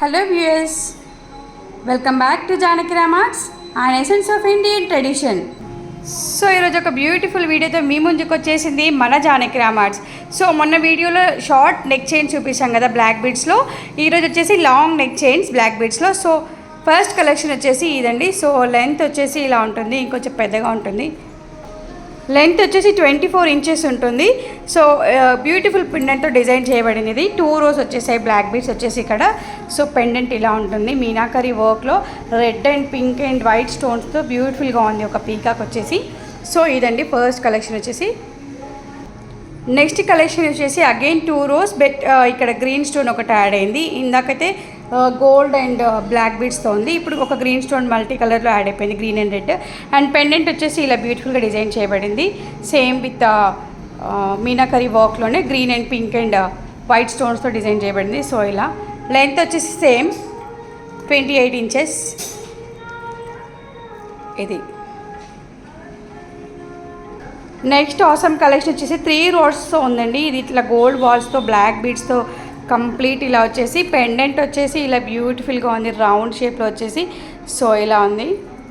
Hello viewers, welcome back to Janaki Ramarts, an essence of Indian tradition. So ఈరోజు ఒక beautiful వీడియోతో మీ ముందుకు వచ్చేసింది మన జానకి రామార్ట్స్. సో మొన్న వీడియోలో షార్ట్ నెక్ చైన్ చూపించాం కదా బ్లాక్ బీడ్స్లో. ఈరోజు వచ్చేసి లాంగ్ నెక్ చైన్స్ బ్లాక్ బీడ్స్లో. సో ఫస్ట్ కలెక్షన్ వచ్చేసి ఇదండి. సో లెంత్ వచ్చేసి ఇలా ఉంటుంది, ఇంకొంచెం పెద్దగా ఉంటుంది. లెంత్ వచ్చేసి 24 ఇంచెస్ ఉంటుంది. సో బ్యూటిఫుల్ పెండెంట్తో డిజైన్ చేయబడింది. ఇది 2 రోస్ వచ్చేసాయి బ్లాక్ బీడ్స్ వచ్చేసి ఇక్కడ. సో పెండెంట్ ఇలా ఉంటుంది, మీనాకరీ వర్క్లో red and pink and white స్టోన్స్తో బ్యూటిఫుల్గా ఉంది ఒక పీకాక్ వచ్చేసి. సో ఇదండి ఫస్ట్ కలెక్షన్ వచ్చేసి. నెక్స్ట్ కలెక్షన్ వచ్చేసి అగైన్ 2 రోస్ బెట్ ఇక్కడ గ్రీన్ స్టోన్ ఒకటి యాడ్ అయింది. ఇందాకైతే గోల్డ్ అండ్ బ్లాక్ బీడ్స్తో ఉంది, ఇప్పుడు ఒక గ్రీన్ స్టోన్ మల్టీ కలర్లో యాడ్ అయిపోయింది, green and red. And pendant వచ్చేసి ఇలా బ్యూటిఫుల్గా డిజైన్ చేయబడింది, సేమ్ విత్ మీనాకరీ వర్క్లోనే green and pink and white స్టోన్స్తో డిజైన్ చేయబడింది. సో ఇలా లెంత్ వచ్చేసి సేమ్ 28 ఇంచెస్. ఇది నెక్స్ట్ ఆసమ్ కలెక్షన్ వచ్చేసి 3 రోడ్స్తో ఉందండి. ఇది ఇట్లా గోల్డ్ బాల్స్తో బ్లాక్ బీడ్స్తో కంప్లీట్ ఇలా వచ్చేసి పెండెంట్ వచ్చేసి ఇలా బ్యూటిఫుల్గా ఉంది, రౌండ్ షేప్లో వచ్చేసి. సో ఇలా ఉంది,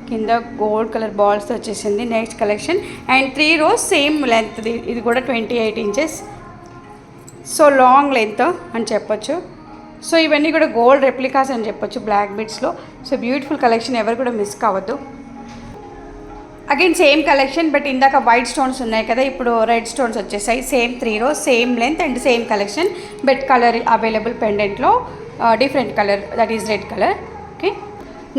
కింద గోల్డ్ కలర్ బాల్స్తో వచ్చేసింది next collection. And 3 rows same length, ఇది కూడా 28 ఇంచెస్. సో లాంగ్ లెంత్ అని చెప్పొచ్చు. సో ఇవన్నీ కూడా గోల్డ్ రెప్లికాస్ అని చెప్పొచ్చు బ్లాక్ బీడ్స్లో. సో బ్యూటిఫుల్ కలెక్షన్, ఎవరు కూడా మిస్ కావద్దు. అగైన్ సేమ్ కలెక్షన్, బట్ ఇందాక వైట్ స్టోన్స్ ఉన్నాయి కదా, ఇప్పుడు రెడ్ స్టోన్స్ వచ్చేసాయి. Same 3 rows, same length and same collection, but colour available పెండెంట్లో different colour, that is red colour. Okay,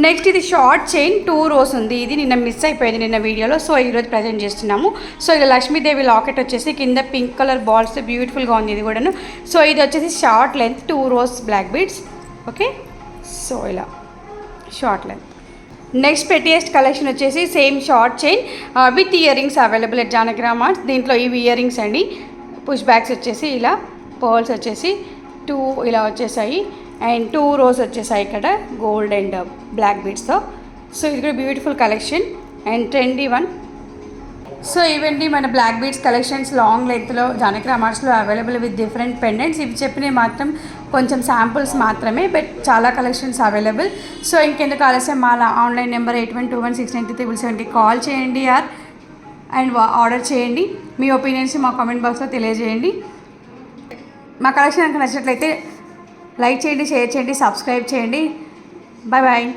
next ఇది షార్ట్ చైన్ 2 రోస్ ఉంది. ఇది నిన్న మిస్ అయిపోయింది నిన్న వీడియోలో, సో ఈరోజు ప్రజెంట్ చేస్తున్నాము. సో ఇది లక్ష్మీదేవి లాకెట్ వచ్చేసి కింద పింక్ కలర్ బాల్స్ బ్యూటిఫుల్గా ఉంది ఇది కూడాను. సో ఇది వచ్చేసి short length 2 rows black beads. Okay, so ఇలా short length. Next prettiest collection వచ్చేసి same short chain with earrings available at Janaki Ramarts. దీంట్లో ఇవి ఇయర్ రింగ్స్ అండి, పుష్ బ్యాక్స్ వచ్చేసి ఇలా, పర్ల్స్ వచ్చేసి 2 ఇలా వచ్చేసాయి అండ్ 2 రోస్ వచ్చేసాయి ఇక్కడ గోల్డ్ అండ్ బ్లాక్ బీడ్స్తో. సో ఇది కూడా beautiful collection and trendy one. So ఇవన్నీ మన బ్లాక్ బీడ్స్ కలెక్షన్స్ లాంగ్ లెంత్లో జానకి రామార్ట్స్లో అవైలబుల్ విత్ డిఫరెంట్ పెండెంట్స్. ఇవి చెప్పినవి మాత్రం కొంచెం శాంపుల్స్ మాత్రమే, బట్ చాలా కలెక్షన్స్ అవైలబుల్. సో ఇంకెందుకు ఆలస్యం, మా ఆన్లైన్ నెంబర్ 8121693770 కాల్ చేయండి అండ్ ఆర్డర్ చేయండి. మీ ఒపీనియన్స్ మా కామెంట్ బాక్స్లో తెలియజేయండి. మా కలెక్షన్ కనుక నచ్చినట్లయితే లైక్ చేయండి, షేర్ చేయండి, సబ్స్క్రైబ్ చేయండి. Bye bye.